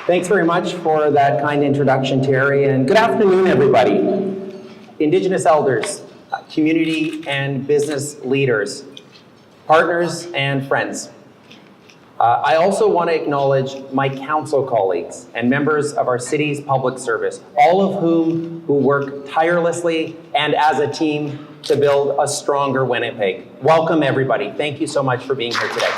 Thanks very much for that kind introduction, Terry, and good afternoon, everybody. Indigenous elders, community and business leaders, partners and friends. I also want to acknowledge my council colleagues and members of our city's public service, all of whom work tirelessly and as a team to build a stronger Winnipeg. Welcome, everybody. Thank you so much for being here today.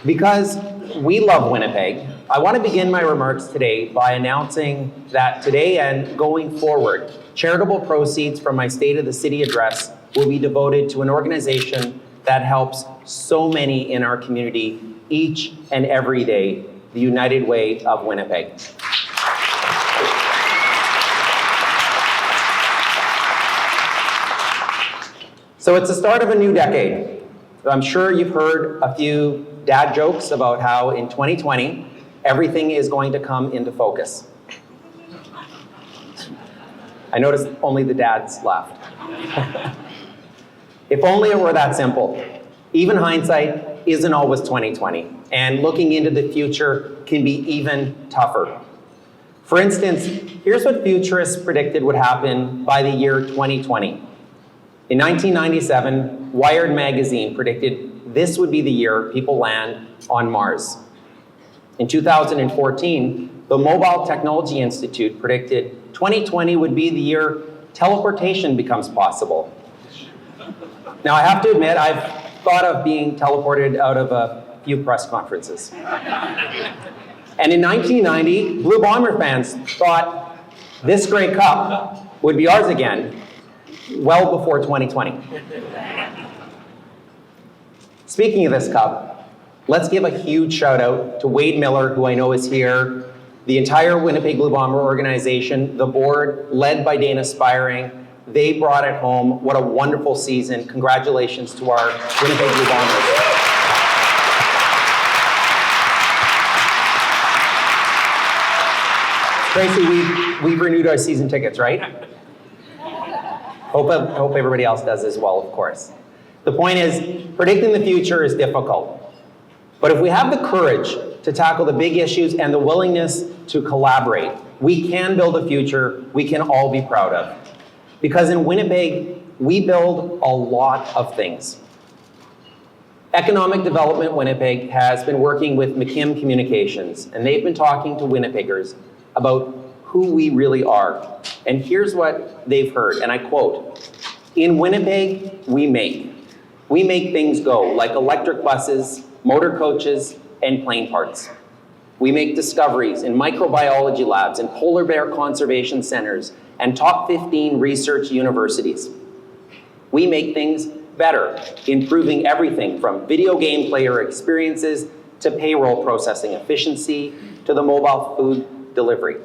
Because we love Winnipeg, I want to begin my remarks today by announcing that today and going forward, charitable proceeds from my State of the City address will be devoted to an organization that helps so many in our community each and every day, the United Way of Winnipeg. So it's the start of a new decade. I'm sure you've heard a few dad jokes about how in 2020, everything is going to come into focus. I noticed only the dads laughed. If only it were that simple. Even hindsight isn't always 2020, and looking into the future can be even tougher. For instance, here's what futurists predicted would happen by the year 2020. In 1997, Wired magazine predicted this would be the year people land on Mars. In 2014, the Mobile Technology Institute predicted 2020 would be the year teleportation becomes possible. Now, I have to admit, I've thought of being teleported out of a few press conferences. And in 1990, Blue Bomber fans thought this Grey Cup would be ours again, well before 2020. Speaking of this cup, let's give a huge shout out to Wade Miller, who I know is here, the entire Winnipeg Blue Bomber organization, the board led by Dana Spiring. They brought it home. What a wonderful season. Congratulations to our Winnipeg Blue Bombers. Tracy, we've renewed our season tickets, right? Hope everybody else does as well, of course. The point is, predicting the future is difficult. But if we have the courage to tackle the big issues and the willingness to collaborate, we can build a future we can all be proud of. Because in Winnipeg, we build a lot of things. Economic Development Winnipeg has been working with McKim Communications, and they've been talking to Winnipeggers about who we really are. And here's what they've heard, and I quote, "In Winnipeg, we make. We make things go, like electric buses, motor coaches, and plane parts. We make discoveries in microbiology labs and polar bear conservation centers and top 15 research universities. We make things better, improving everything from video game player experiences to payroll processing efficiency to the mobile food delivery.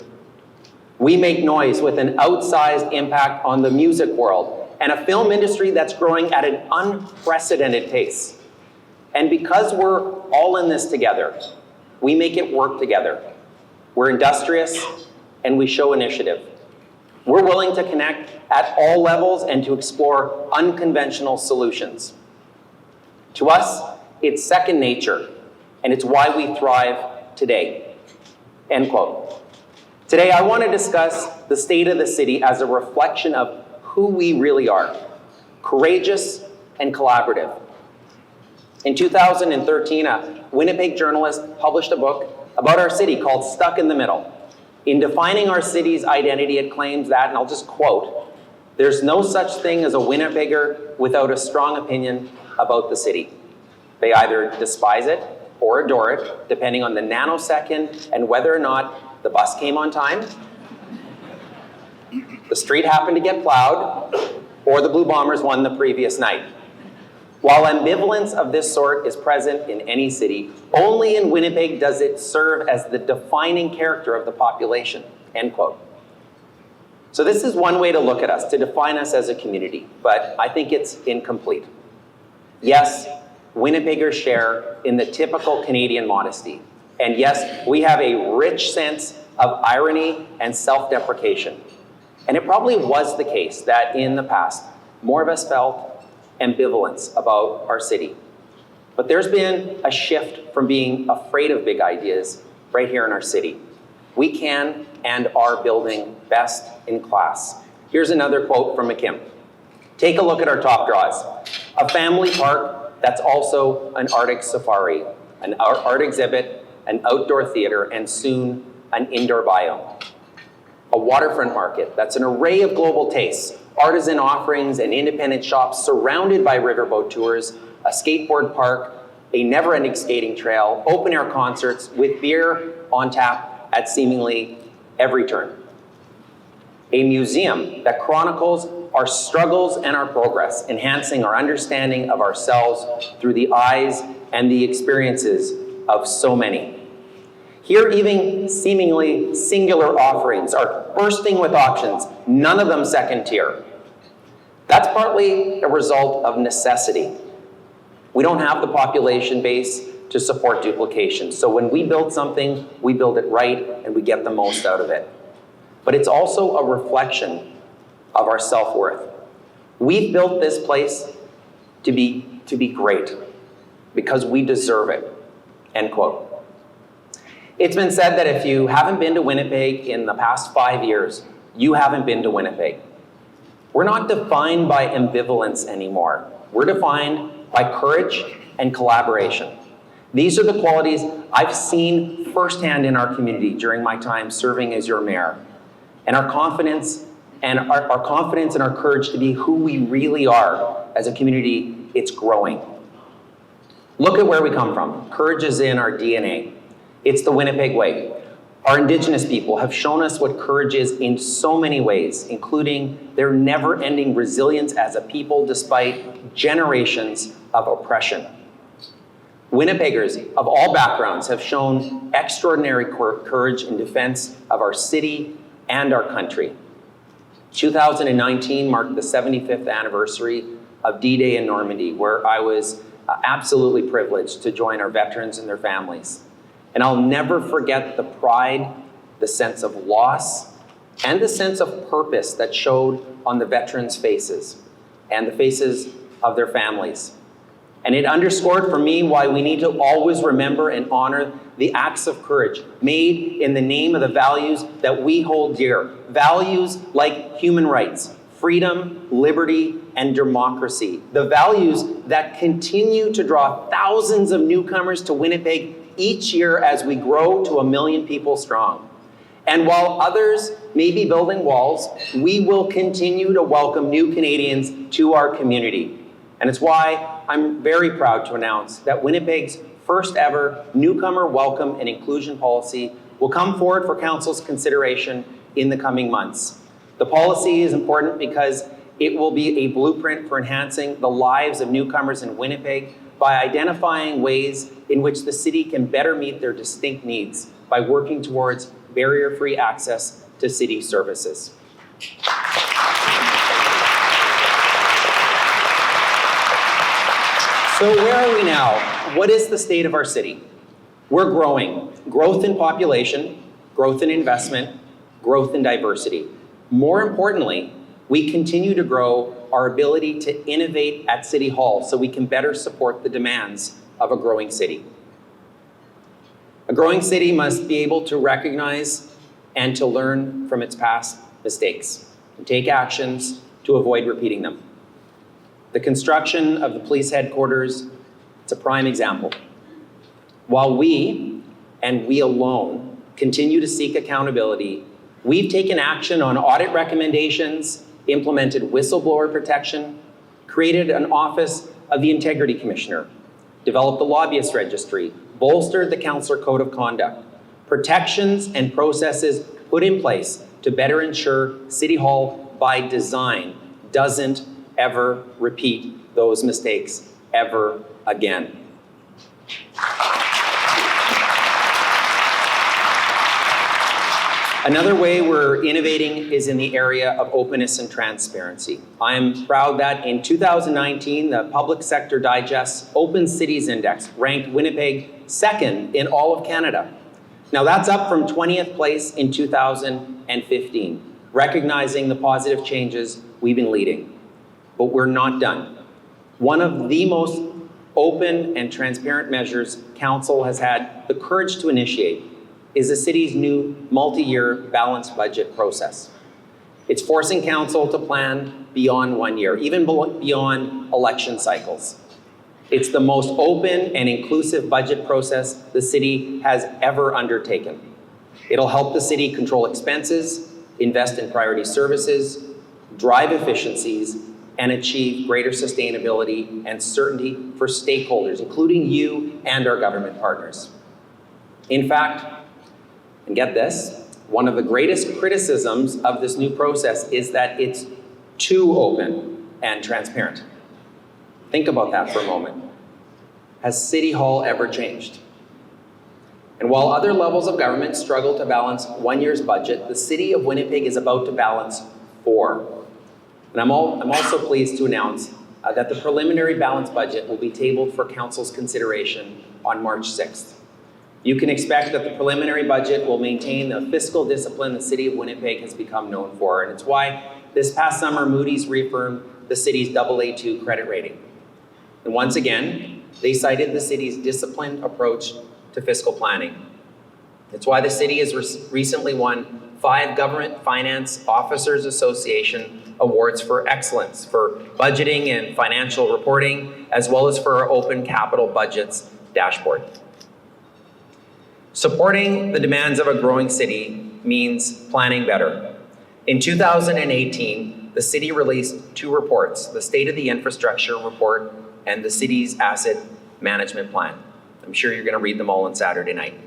We make noise with an outsized impact on the music world and a film industry that's growing at an unprecedented pace. And because we're all in this together, we make it work together. We're industrious and we show initiative. We're willing to connect at all levels and to explore unconventional solutions. To us, it's second nature, and it's why we thrive today." End quote. Today, I want to discuss the state of the city as a reflection of who we really are, courageous and collaborative. In 2013, a Winnipeg journalist published a book about our city called Stuck in the Middle. In defining our city's identity, it claims that, and I'll just quote, "There's no such thing as a Winnipegger without a strong opinion about the city. They either despise it or adore it, depending on the nanosecond and whether or not the bus came on time, the street happened to get plowed, or the Blue Bombers won the previous night. While ambivalence of this sort is present in any city, only in Winnipeg does it serve as the defining character of the population." End quote. So this is one way to look at us, to define us as a community, but I think it's incomplete. Yes, Winnipeggers share in the typical Canadian modesty. And yes, we have a rich sense of irony and self-deprecation. And it probably was the case that in the past, more of us felt ambivalence about our city. But there's been a shift from being afraid of big ideas right here in our city. We can and are building best in class. Here's another quote from McKim. Take a look at our top draws. A family park that's also an Arctic safari, an art exhibit, an outdoor theater, and soon an indoor biome. A waterfront market that's an array of global tastes, artisan offerings and independent shops surrounded by riverboat tours, a skateboard park, a never-ending skating trail, open-air concerts with beer on tap at seemingly every turn. A museum that chronicles our struggles and our progress, enhancing our understanding of ourselves through the eyes and the experiences of so many. Here, even seemingly singular offerings are bursting with options, none of them second tier. That's partly a result of necessity. We don't have the population base to support duplication. So when we build something, we build it right and we get the most out of it. But it's also a reflection of our self-worth. We've built this place to be great because we deserve it, end quote. It's been said that if you haven't been to Winnipeg in the past 5 years, you haven't been to Winnipeg. We're not defined by ambivalence anymore. We're defined by courage and collaboration. These are the qualities I've seen firsthand in our community during my time serving as your mayor. And our confidence and our courage to be who we really are as a community, it's growing. Look at where we come from. Courage is in our DNA. It's the Winnipeg way. Our Indigenous people have shown us what courage is in so many ways, including their never-ending resilience as a people despite generations of oppression. Winnipeggers of all backgrounds have shown extraordinary courage in defense of our city and our country. 2019 marked the 75th anniversary of D-Day in Normandy, where I was absolutely privileged to join our veterans and their families. And I'll never forget the pride, the sense of loss, and the sense of purpose that showed on the veterans' faces and the faces of their families. And it underscored for me why we need to always remember and honor the acts of courage made in the name of the values that we hold dear. Values like human rights, freedom, liberty, and democracy. The values that continue to draw thousands of newcomers to Winnipeg each year as we grow to 1 million people strong. And while others may be building walls, we will continue to welcome new Canadians to our community. And it's why I'm very proud to announce that Winnipeg's first ever newcomer welcome and inclusion policy will come forward for Council's consideration in the coming months. The policy is important because it will be a blueprint for enhancing the lives of newcomers in Winnipeg by identifying ways in which the city can better meet their distinct needs by working towards barrier-free access to city services. So where are we now? What is the state of our city? We're growing. Growth in population, growth in investment, growth in diversity. More importantly, we continue to grow our ability to innovate at City Hall so we can better support the demands of a growing city. A growing city must be able to recognize and to learn from its past mistakes and take actions to avoid repeating them. The construction of the police headquarters, it's a prime example. While we, and we alone, continue to seek accountability, we've taken action on audit recommendations, implemented whistleblower protection, created an Office of the Integrity Commissioner, developed the lobbyist registry, bolstered the Councillor Code of Conduct, protections and processes put in place to better ensure City Hall by design doesn't ever repeat those mistakes ever again. Another way we're innovating is in the area of openness and transparency. I'm proud that in 2019, the Public Sector Digest's Open Cities Index ranked Winnipeg second in all of Canada. Now that's up from 20th place in 2015, recognizing the positive changes we've been leading. But we're not done. One of the most open and transparent measures Council has had the courage to initiate is the city's new multi-year balanced budget process. It's forcing Council to plan beyond 1 year, even beyond election cycles. It's the most open and inclusive budget process the city has ever undertaken. It'll help the city control expenses, invest in priority services, drive efficiencies, and achieve greater sustainability and certainty for stakeholders, including you and our government partners. In fact, and get this, one of the greatest criticisms of this new process is that it's too open and transparent. Think about that for a moment. Has City Hall ever changed? And while other levels of government struggle to balance 1 year's budget, the City of Winnipeg is about to balance 4. And I'm also pleased to announce that the preliminary balanced budget will be tabled for Council's consideration on March 6th. You can expect that the preliminary budget will maintain the fiscal discipline the City of Winnipeg has become known for, and it's why this past summer Moody's reaffirmed the city's AA2 credit rating. And once again, they cited the city's disciplined approach to fiscal planning. It's why the city has recently won 5 Government Finance Officers Association awards for excellence for budgeting and financial reporting, as well as for our open capital budgets dashboard. Supporting the demands of a growing city means planning better. In 2018, the city released 2 reports, the State of the Infrastructure Report and the city's Asset Management Plan. I'm sure you're going to read them all on Saturday night.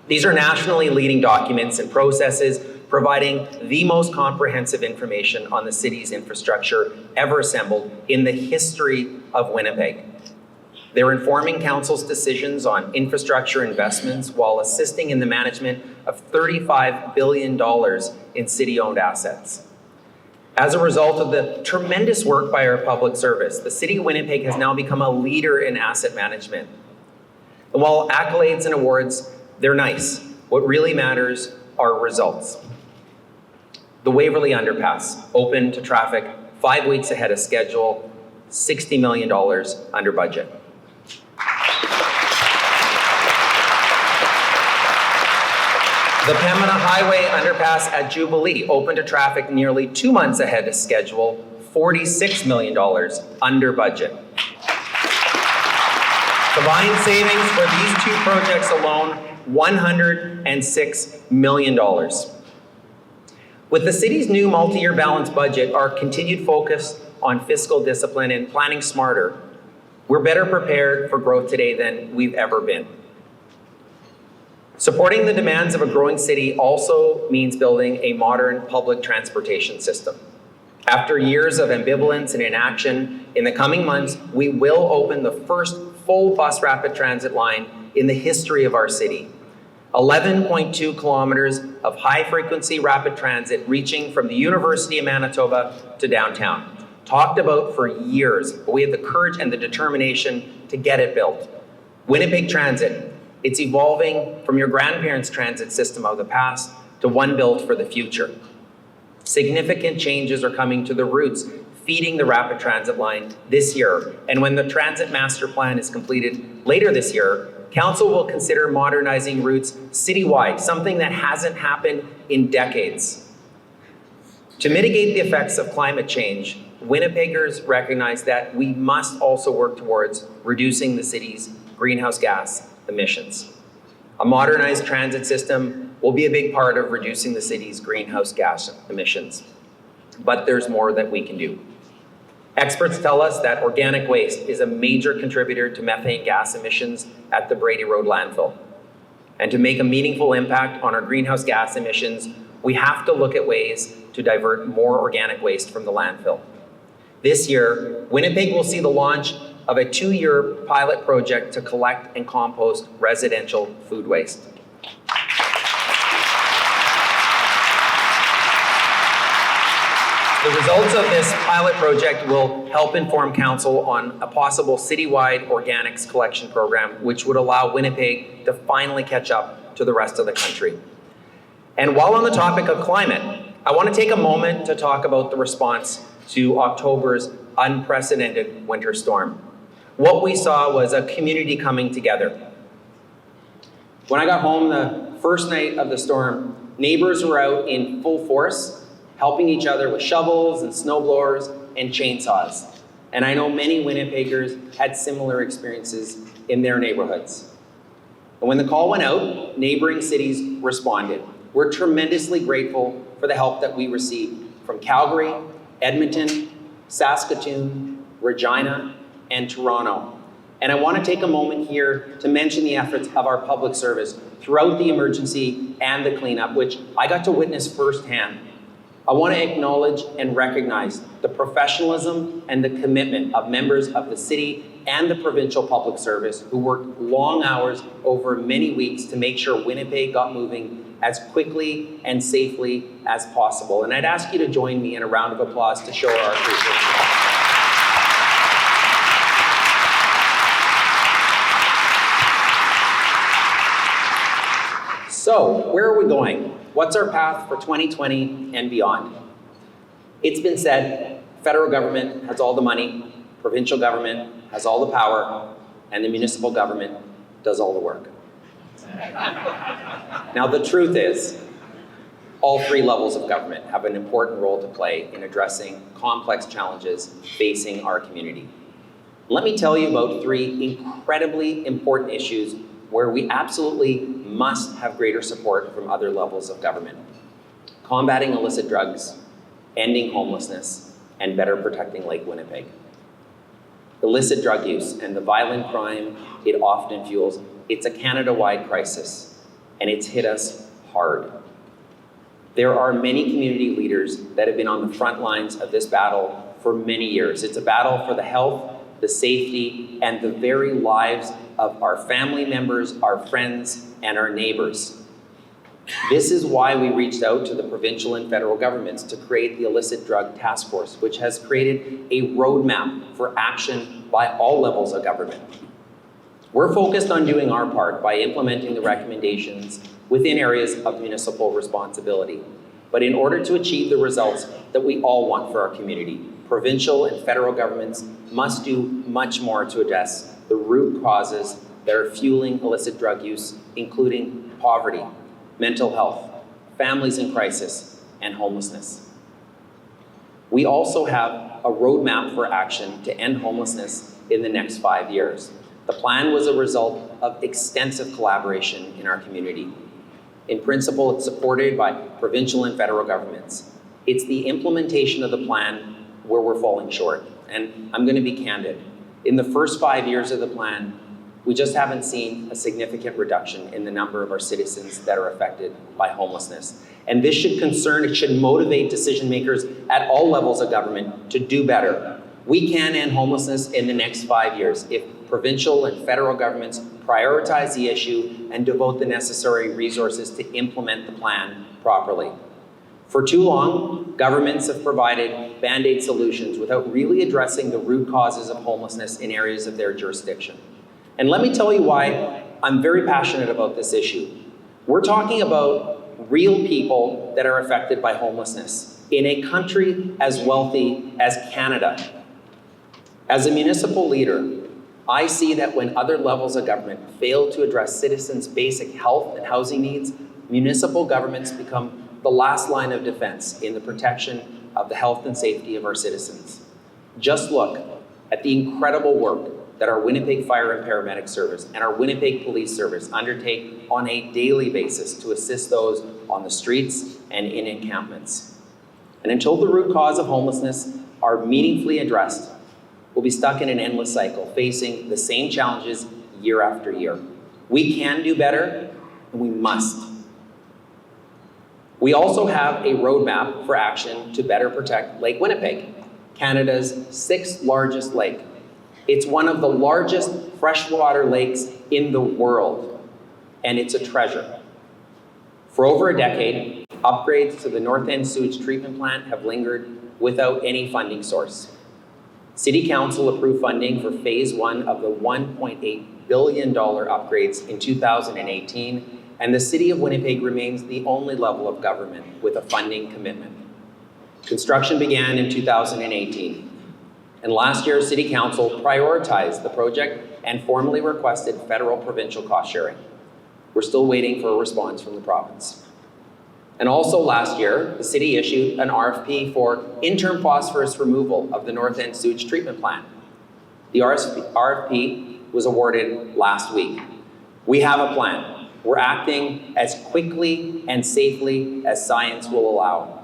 These are nationally leading documents and processes providing the most comprehensive information on the city's infrastructure ever assembled in the history of Winnipeg. They're informing Council's decisions on infrastructure investments while assisting in the management of $35 billion in city-owned assets. As a result of the tremendous work by our public service, the City of Winnipeg has now become a leader in asset management. And while accolades and awards, they're nice, what really matters are results. The Waverley Underpass, open to traffic 5 weeks ahead of schedule, $60 million under budget. The Pembina Highway Underpass at Jubilee, open to traffic nearly 2 months ahead of schedule, $46 million under budget. Combined savings for these 2 projects alone, $106 million. With the city's new multi-year balanced budget, our continued focus on fiscal discipline and planning smarter, we're better prepared for growth today than we've ever been. Supporting the demands of a growing city also means building a modern public transportation system. After years of ambivalence and inaction, in the coming months, we will open the first full bus rapid transit line in the history of our city. 11.2 kilometers of high-frequency rapid transit reaching from the University of Manitoba to downtown. Talked about for years, but we have the courage and the determination to get it built. Winnipeg Transit, it's evolving from your grandparents' transit system of the past to one built for the future. Significant changes are coming to the routes feeding the rapid transit line this year. And when the transit master plan is completed later this year, Council will consider modernizing routes citywide, something that hasn't happened in decades. To mitigate the effects of climate change, Winnipeggers recognize that we must also work towards reducing the city's greenhouse gas emissions. A modernized transit system will be a big part of reducing the city's greenhouse gas emissions. But there's more that we can do. Experts tell us that organic waste is a major contributor to methane gas emissions at the Brady Road landfill. And to make a meaningful impact on our greenhouse gas emissions, we have to look at ways to divert more organic waste from the landfill. This year, Winnipeg will see the launch of a 2-year pilot project to collect and compost residential food waste. The results of this pilot project will help inform Council on a possible citywide organics collection program, which would allow Winnipeg to finally catch up to the rest of the country. And while on the topic of climate, I want to take a moment to talk about the response to October's unprecedented winter storm. what we saw was a community coming together. When I got home the first night of the storm, neighbors were out in full force, helping each other with shovels and snowblowers and chainsaws. And I know many Winnipeggers had similar experiences in their neighborhoods. And when the call went out, neighboring cities responded. We're tremendously grateful for the help that we received from Calgary, Edmonton, Saskatoon, Regina, and Toronto. And I want to take a moment here to mention the efforts of our public service throughout the emergency and the cleanup, which I got to witness firsthand. I want to acknowledge and recognize the professionalism and the commitment of members of the city and the provincial public service who worked long hours over many weeks to make sure Winnipeg got moving as quickly and safely as possible. And I'd ask you to join me in a round of applause to show our appreciation. So, where are we going? What's our path for 2020 and beyond? It's been said, federal government has all the money, provincial government has all the power, and the municipal government does all the work. Now, the truth is, all three levels of government have an important role to play in addressing complex challenges facing our community. Let me tell you about three incredibly important issues where we absolutely must have greater support from other levels of government: combating illicit drugs, ending homelessness, and better protecting Lake Winnipeg. Illicit drug use and the violent crime it often fuels, it's a Canada-wide crisis, and it's hit us hard. There are many community leaders that have been on the front lines of this battle for many years. It's a battle for the health, the safety, and the very lives of our family members, our friends, and our neighbors. This is why we reached out to the provincial and federal governments to create the Illicit Drug Task Force, which has created a roadmap for action by all levels of government. We're focused on doing our part by implementing the recommendations within areas of municipal responsibility. But in order to achieve the results that we all want for our community, provincial and federal governments must do much more to address the root causes that are fueling illicit drug use, including poverty, mental health, families in crisis, and homelessness. We also have a roadmap for action to end homelessness in the next 5 years. The plan was a result of extensive collaboration in our community. In principle, it's supported by provincial and federal governments. It's the implementation of the plan where we're falling short. And I'm going to be candid. In the first 5 years of the plan, we just haven't seen a significant reduction in the number of our citizens that are affected by homelessness. And this should concern, it should motivate decision makers at all levels of government to do better. We can end homelessness in the next 5 years if provincial and federal governments prioritize the issue and devote the necessary resources to implement the plan properly. For too long, governments have provided Band-Aid solutions without really addressing the root causes of homelessness in areas of their jurisdiction. And let me tell you why I'm very passionate about this issue. We're talking about real people that are affected by homelessness in a country as wealthy as Canada. As a municipal leader, I see that when other levels of government fail to address citizens' basic health and housing needs, municipal governments become the last line of defense in the protection of the health and safety of our citizens. Just look at the incredible work that our Winnipeg Fire and Paramedic Service and our Winnipeg Police Service undertake on a daily basis to assist those on the streets and in encampments. And until the root cause of homelessness are meaningfully addressed, we'll be stuck in an endless cycle, facing the same challenges year after year. We can do better, and we must. We also have a roadmap for action to better protect Lake Winnipeg, Canada's 6th largest lake. It's one of the largest freshwater lakes in the world, and it's a treasure. For over a decade, upgrades to the North End sewage treatment plant have lingered without any funding source. City Council approved funding for Phase 1 of the $1.8 billion upgrades in 2018, and the City of Winnipeg remains the only level of government with a funding commitment. Construction began in 2018. And last year, City Council prioritized the project and formally requested federal-provincial cost sharing. We're still waiting for a response from the province. And also last year, the city issued an RFP for interim phosphorus removal of the North End sewage treatment plant. The RFP was awarded last week. We have a plan. We're acting as quickly and safely as science will allow.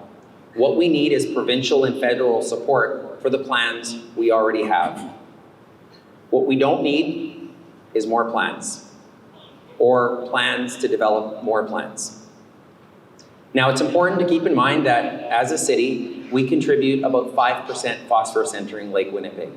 What we need is provincial and federal support for the plans we already have. What we don't need is more plans or plans to develop more plans. Now, it's important to keep in mind that as a city, we contribute about 5% phosphorus entering Lake Winnipeg.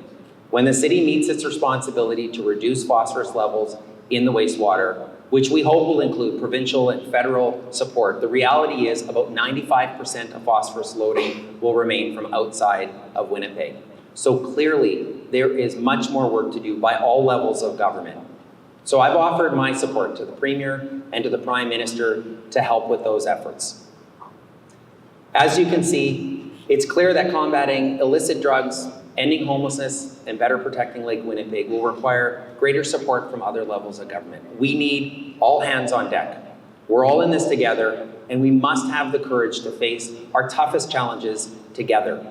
When the city meets its responsibility to reduce phosphorus levels in the wastewater, which we hope will include provincial and federal support, the reality is about 95% of phosphorus loading will remain from outside of Winnipeg. So clearly, there is much more work to do by all levels of government. So I've offered my support to the Premier and to the Prime Minister to help with those efforts. As you can see, it's clear that combating illicit drugs, ending homelessness, and better protecting Lake Winnipeg will require greater support from other levels of government. We need all hands on deck. We're all in this together, and we must have the courage to face our toughest challenges together.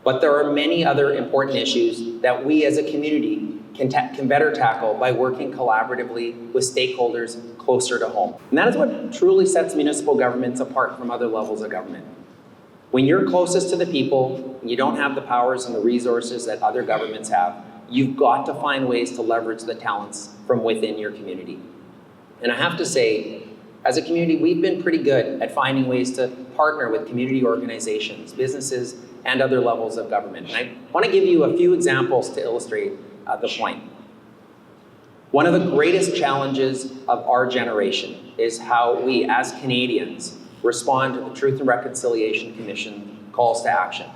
But there are many other important issues that we as a community can better tackle by working collaboratively with stakeholders closer to home. And that is what truly sets municipal governments apart from other levels of government. When you're closest to the people, and you don't have the powers and the resources that other governments have, you've got to find ways to leverage the talents from within your community. And I have to say, as a community, we've been pretty good at finding ways to partner with community organizations, businesses, and other levels of government. And I want to give you a few examples to illustrate the point. One of the greatest challenges of our generation is how we, as Canadians, respond to the Truth and Reconciliation Commission calls to action.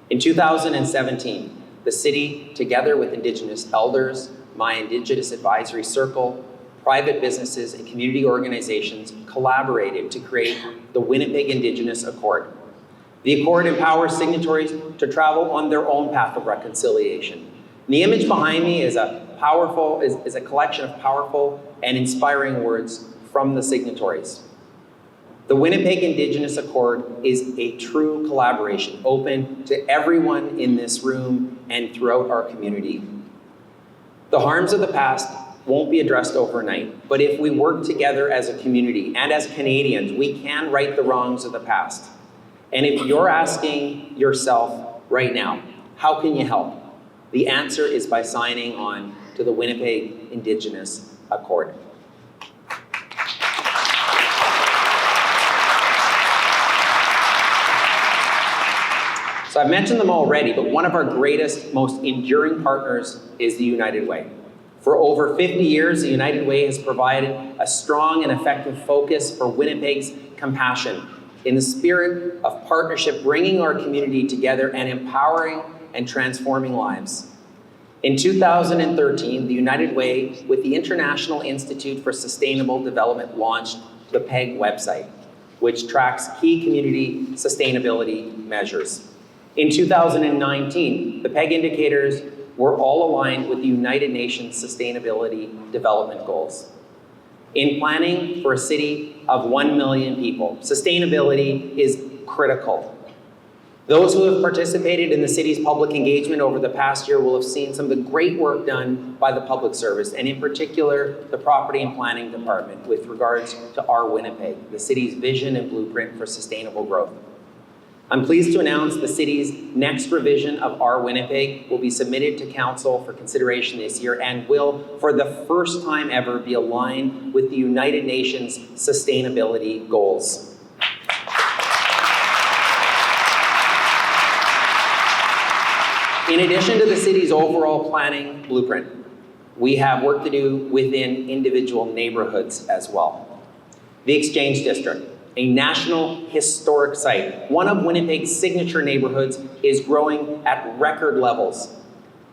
In 2017, the city, together with Indigenous elders, my Indigenous Advisory Circle, private businesses, and community organizations collaborated to create the Winnipeg Indigenous Accord. The Accord empowers signatories to travel on their own path of reconciliation. And the image behind me is a collection of powerful and inspiring words from the signatories. The Winnipeg Indigenous Accord is a true collaboration, open to everyone in this room and throughout our community. The harms of the past won't be addressed overnight, but if we work together as a community and as Canadians, we can right the wrongs of the past. And if you're asking yourself right now, how can you help? The answer is by signing on to the Winnipeg Indigenous Accord. So I've mentioned them already, but one of our greatest, most enduring partners is the United Way. For over 50 years, the United Way has provided a strong and effective focus for Winnipeg's compassion in the spirit of partnership, bringing our community together and empowering and transforming lives. In 2013, the United Way, with the International Institute for Sustainable Development, launched the PEG website, which tracks key community sustainability measures. In 2019, the PEG indicators were all aligned with the United Nations Sustainability Development Goals. In planning for a city of 1 million people, sustainability is critical. Those who have participated in the city's public engagement over the past year will have seen some of the great work done by the public service, and in particular, the Property and Planning Department with regards to our Winnipeg, the city's vision and blueprint for sustainable growth. I'm pleased to announce the city's next revision of Our Winnipeg will be submitted to Council for consideration this year and will, for the first time ever, be aligned with the United Nations sustainability goals. In addition to the city's overall planning blueprint, we have work to do within individual neighborhoods as well. The Exchange District, a national historic site, one of Winnipeg's signature neighborhoods, is growing at record levels.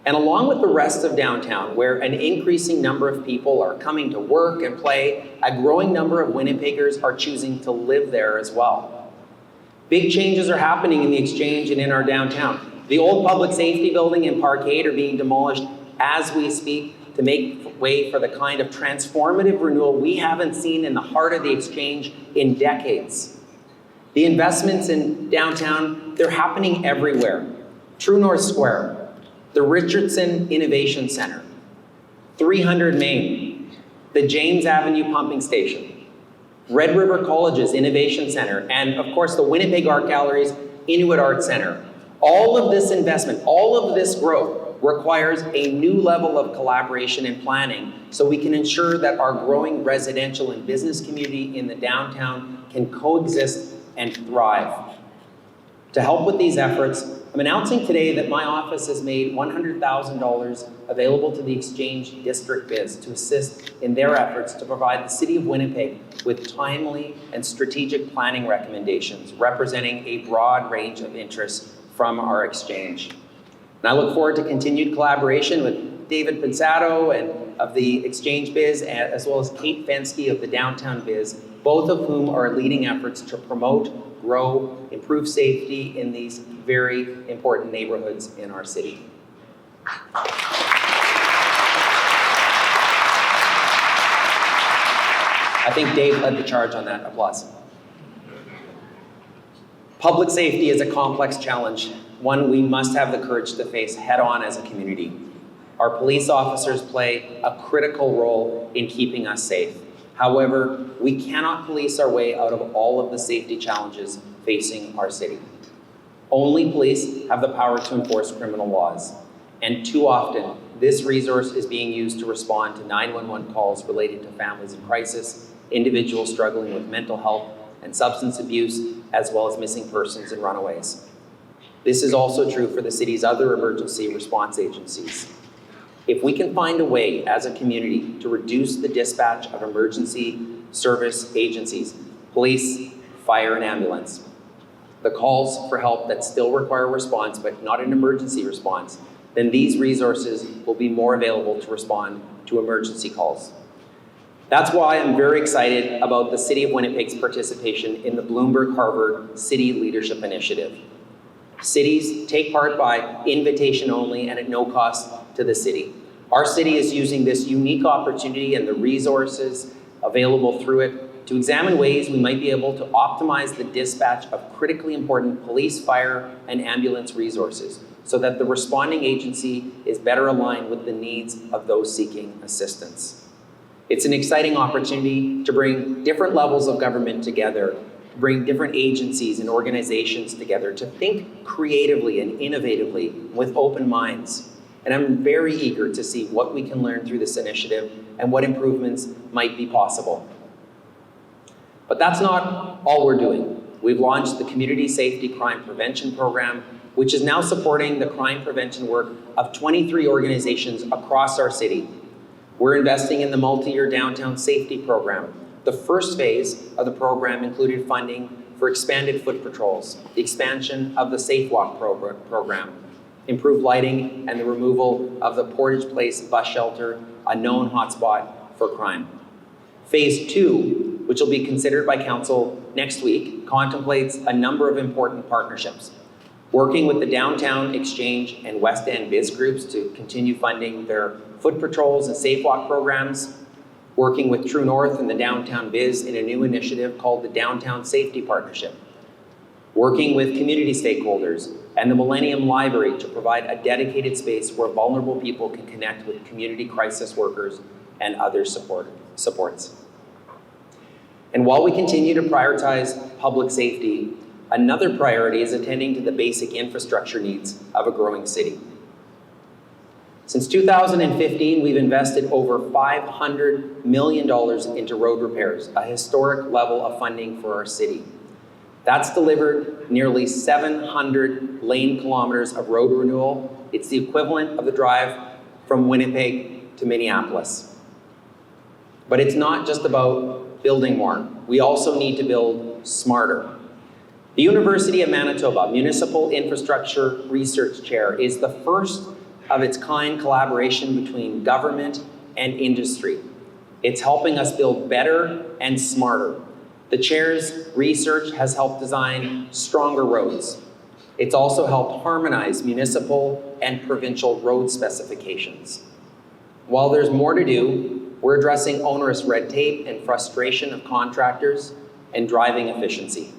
And along with the rest of downtown, where an increasing number of people are coming to work and play, a growing number of Winnipeggers are choosing to live there as well. Big changes are happening in the Exchange and in our downtown. The old public safety building and parkade are being demolished as we speak to make way for the kind of transformative renewal we haven't seen in the heart of the Exchange in decades. The investments in downtown, they're happening everywhere. True North Square, the Richardson Innovation Center, 300 Main, the James Avenue Pumping Station, Red River College's Innovation Center, and of course the Winnipeg Art Gallery's Inuit Art Center. All of this investment, all of this growth requires a new level of collaboration and planning so we can ensure that our growing residential and business community in the downtown can coexist and thrive. To help with these efforts, I'm announcing today that my office has made $100,000 available to the Exchange District Biz to assist in their efforts to provide the City of Winnipeg with timely and strategic planning recommendations representing a broad range of interests from our Exchange. And I look forward to continued collaboration with David Pizzato and of the Exchange Biz, as well as Kate Fensky of the Downtown Biz, both of whom are leading efforts to promote, grow, improve safety in these very important neighborhoods in our city. I think Dave led the charge on that. Applause. Public safety is a complex challenge, one we must have the courage to face head-on as a community. Our police officers play a critical role in keeping us safe. However, we cannot police our way out of all of the safety challenges facing our city. Only police have the power to enforce criminal laws, and too often, this resource is being used to respond to 911 calls related to families in crisis, individuals struggling with mental health and substance abuse, as well as missing persons and runaways. This is also true for the city's other emergency response agencies. If we can find a way as a community to reduce the dispatch of emergency service agencies, police, fire, and ambulance, the calls for help that still require response but not an emergency response, then these resources will be more available to respond to emergency calls. That's why I'm very excited about the City of Winnipeg's participation in the Bloomberg Harvard City Leadership Initiative. Cities take part by invitation only and at no cost to the city. Our city is using this unique opportunity and the resources available through it to examine ways we might be able to optimize the dispatch of critically important police, fire, and ambulance resources so that the responding agency is better aligned with the needs of those seeking assistance. It's an exciting opportunity to bring different levels of government together, bring different agencies and organizations together to think creatively and innovatively with open minds. And I'm very eager to see what we can learn through this initiative and what improvements might be possible. But that's not all we're doing. We've launched the Community Safety Crime Prevention Program, which is now supporting the crime prevention work of 23 organizations across our city. We're investing in the multi-year Downtown Safety Program. The first phase of the program included funding for expanded foot patrols, the expansion of the Safe Walk program, improved lighting, and the removal of the Portage Place bus shelter, a known hotspot for crime. Phase 2, which will be considered by Council next week, contemplates a number of important partnerships, working with the Downtown Exchange and West End Biz groups to continue funding their foot patrols and Safe Walk programs, working with True North and the Downtown Biz in a new initiative called the Downtown Safety Partnership, working with community stakeholders and the Millennium Library to provide a dedicated space where vulnerable people can connect with community crisis workers and other supports. And while we continue to prioritize public safety, another priority is attending to the basic infrastructure needs of a growing city. Since 2015, we've invested over $500 million into road repairs, a historic level of funding for our city. That's delivered nearly 700 lane kilometers of road renewal. It's the equivalent of the drive from Winnipeg to Minneapolis. But it's not just about building more. We also need to build smarter. The University of Manitoba Municipal Infrastructure Research Chair is the first of its kind collaboration between government and industry. It's helping us build better and smarter. The chair's research has helped design stronger roads, It's also helped harmonize municipal and provincial road specifications. While there's more to do, we're addressing onerous red tape and frustration of contractors and driving efficiency.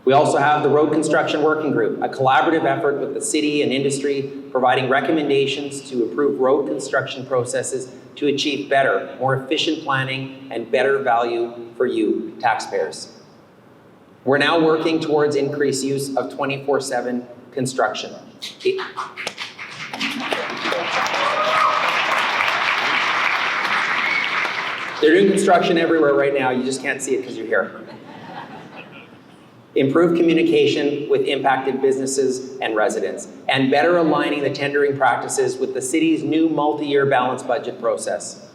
We also have the Road Construction Working Group, a collaborative effort with the city and industry, providing recommendations to improve road construction processes to achieve better, more efficient planning and better value for you, taxpayers. We're now working towards increased use of 24/7 construction. They're doing construction everywhere right now, you just can't see it because you're here. Improve communication with impacted businesses and residents, and better aligning the tendering practices with the city's new multi-year balanced budget process.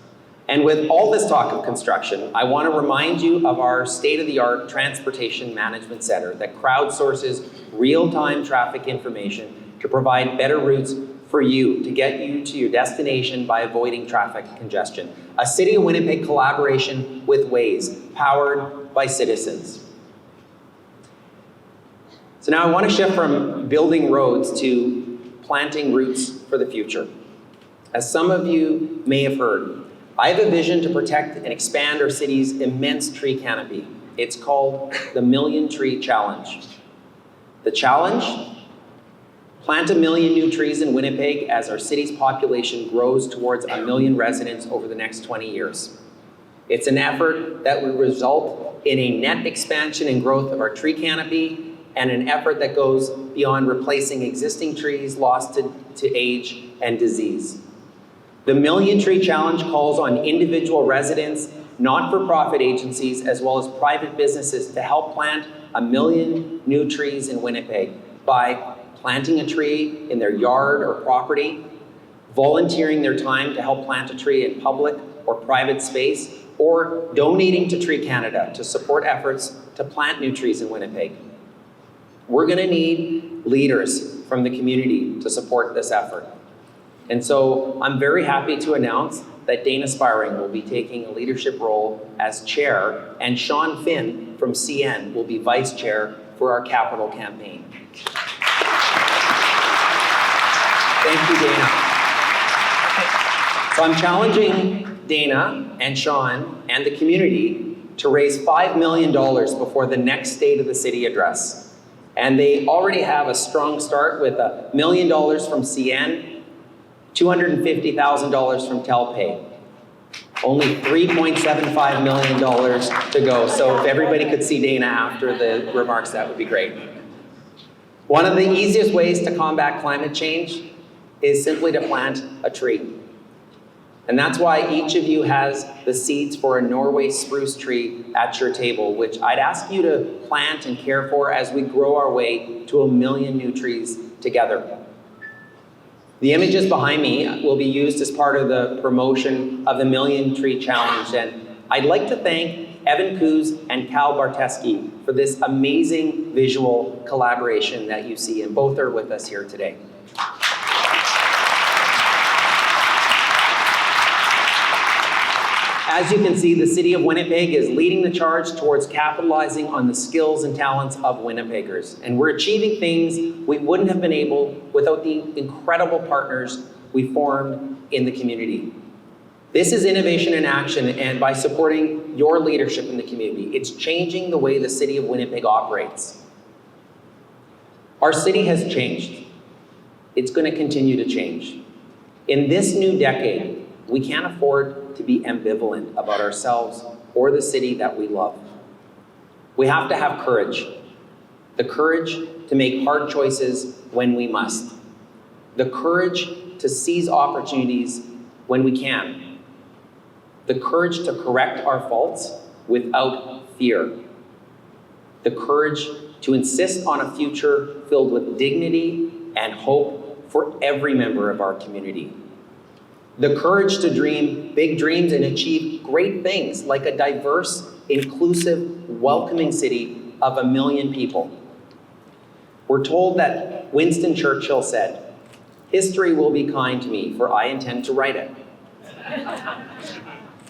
And with all this talk of construction, I want to remind you of our state-of-the-art transportation management center that crowdsources real-time traffic information to provide better routes for you to get you to your destination by avoiding traffic congestion. A City of Winnipeg collaboration with Waze, powered by citizens. So now I want to shift from building roads to planting roots for the future. As some of you may have heard, I have a vision to protect and expand our city's immense tree canopy. It's called the Million Tree Challenge. The challenge? Plant 1 million new trees in Winnipeg as our city's population grows towards 1 million residents over the next 20 years. It's an effort that will result in a net expansion and growth of our tree canopy, and an effort that goes beyond replacing existing trees lost to age and disease. The Million Tree Challenge calls on individual residents, not-for-profit agencies, as well as private businesses to help plant 1 million new trees in Winnipeg by planting a tree in their yard or property, volunteering their time to help plant a tree in public or private space, or donating to Tree Canada to support efforts to plant new trees in Winnipeg. We're going to need leaders from the community to support this effort. And so I'm very happy to announce that Dana Spiring will be taking a leadership role as chair, and Sean Finn from CN will be vice chair for our capital campaign. Thank you, Dana. So I'm challenging Dana and Sean and the community to raise $5 million before the next State of the City address. And they already have a strong start with $1 million from CN, $250,000 from Telpay. Only $3.75 million to go. So if everybody could see Dana after the remarks, that would be great. One of the easiest ways to combat climate change is simply to plant a tree. And that's why each of you has the seeds for a Norway spruce tree at your table, which I'd ask you to plant and care for as we grow our way to 1 million new trees together. The images behind me will be used as part of the promotion of the Million Tree Challenge, and I'd like to thank Evan Coos and Cal Barteski for this amazing visual collaboration that you see, and both are with us here today. As you can see, the City of Winnipeg is leading the charge towards capitalizing on the skills and talents of Winnipeggers. And we're achieving things we wouldn't have been able without the incredible partners we formed in the community. This is innovation in action, and by supporting your leadership in the community, it's changing the way the City of Winnipeg operates. Our city has changed. It's going to continue to change. In this new decade, we can't afford to be ambivalent about ourselves or the city that we love. We have to have courage. The courage to make hard choices when we must. The courage to seize opportunities when we can. The courage to correct our faults without fear. The courage to insist on a future filled with dignity and hope for every member of our community. The courage to dream big dreams and achieve great things like a diverse, inclusive, welcoming city of 1 million people. We're told that Winston Churchill said, "History will be kind to me, for I intend to write it."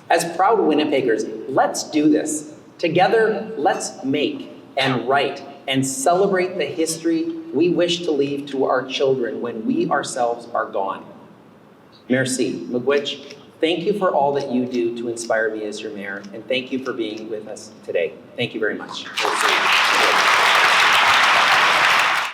As proud Winnipeggers, let's do this. Together, let's make and write and celebrate the history we wish to leave to our children when we ourselves are gone. Merci. Miigwech, thank you for all that you do to inspire me as your mayor, and thank you for being with us today. Thank you very much.